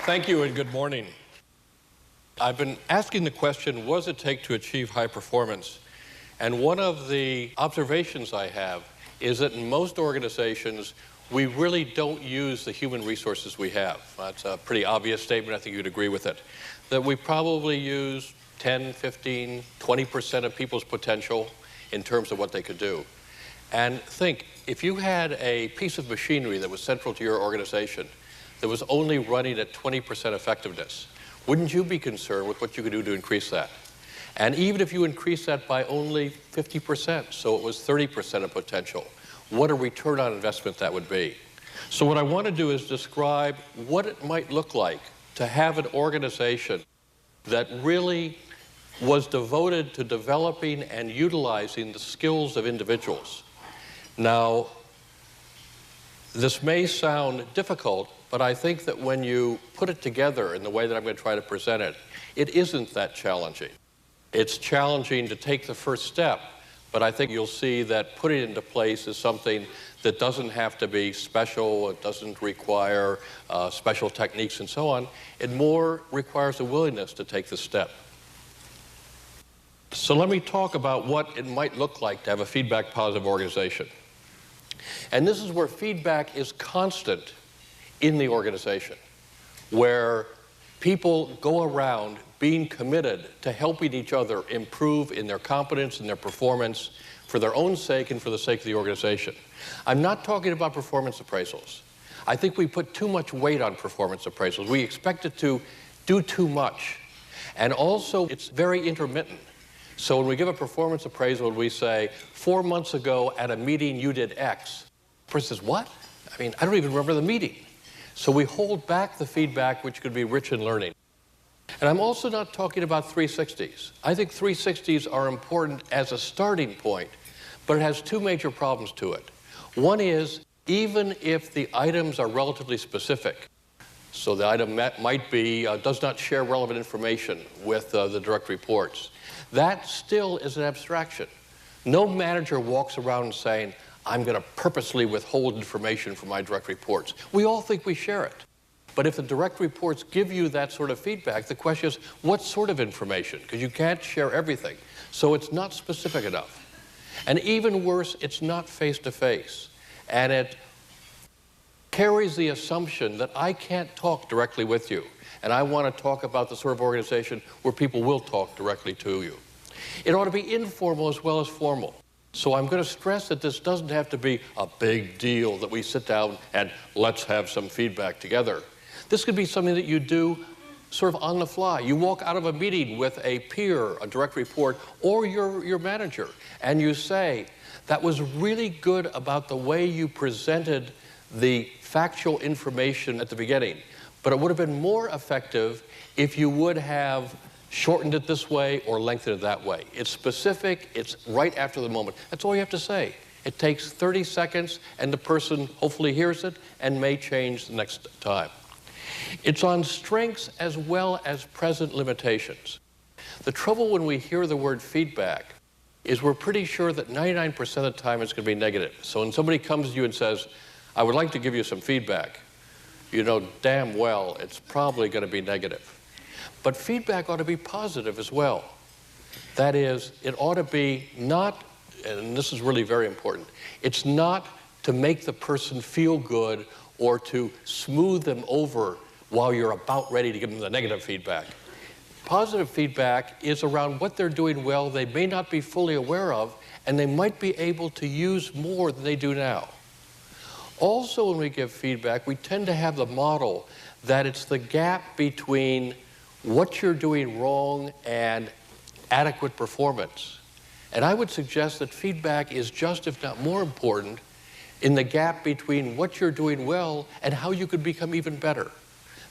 Thank you and good morning. I've been asking the question, what does it take to achieve high performance? And one of the observations I have is that in most organizations, we really don't use the human resources we have. That's a pretty obvious statement. I think you'd agree with it. That we probably use 10, 15, 20% of people's potential in terms of what they could do. And think, if you had a piece of machinery that was central to your organization that was only running at 20% effectiveness, wouldn't you be concerned with what you could do to increase that? And even if you increase that by only 50%, so it was 30% of potential, what a return on investment that would be. So what I want to do is describe what it might look like to have an organization that really was devoted to developing and utilizing the skills of individuals. Now, this may sound difficult, but I think that when you put it together in the way that I'm going to try to present it, it isn't that challenging. It's challenging to take the first step, but I think you'll see that putting it into place is something that doesn't have to be special, it doesn't require special techniques and so on. It more requires a willingness to take the step. So let me talk about what it might look like to have a feedback positive organization. And this is where feedback is constant in the organization, where people go around being committed to helping each other improve in their competence and their performance for their own sake and for the sake of the organization. I'm not talking about performance appraisals. I think we put too much weight on performance appraisals. We expect it to do too much. And also, it's very intermittent. So when we give a performance appraisal, we say, 4 months ago at a meeting you did X. The person says, what? I mean, I don't even remember the meeting. So we hold back the feedback, which could be rich in learning. And I'm also not talking about 360s. I think 360s are important as a starting point, but it has two major problems to it. One is, even if the items are relatively specific, so the item might be, does not share relevant information with the direct reports, that still is an abstraction. No manager walks around saying, I'm going to purposely withhold information from my direct reports. We all think we share it. But if the direct reports give you that sort of feedback, the question is, what sort of information? Because you can't share everything. So it's not specific enough. And even worse, it's not face-to-face. And it carries the assumption that I can't talk directly with you. And I want to talk about the sort of organization where people will talk directly to you. It ought to be informal as well as formal. So I'm going to stress that this doesn't have to be a big deal that we sit down and let's have some feedback together. This could be something that you do sort of on the fly. You walk out of a meeting with a peer, a direct report, or your manager, and you say, that was really good about the way you presented the factual information at the beginning, but it would have been more effective if you would have shortened it this way or lengthened it that way. It's specific, it's right after the moment. That's all you have to say. It takes 30 seconds, and the person hopefully hears it and may change the next time. It's on strengths as well as present limitations. The trouble when we hear the word feedback is we're pretty sure that 99% of the time it's going to be negative. So when somebody comes to you and says, I would like to give you some feedback, you know damn well it's probably going to be negative. But feedback ought to be positive as well. That is, it ought to be not, and this is really very important, it's not to make the person feel good or to smooth them over while you're about ready to give them the negative feedback. Positive feedback is around what they're doing well, they may not be fully aware of, and they might be able to use more than they do now. Also, when we give feedback, we tend to have the model that it's the gap between what you're doing wrong and adequate performance. And I would suggest that feedback is just, if not more important, in the gap between what you're doing well and how you could become even better.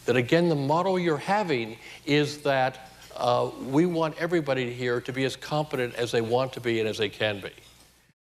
That again, the model you're having is that we want everybody here to be as competent as they want to be and as they can be.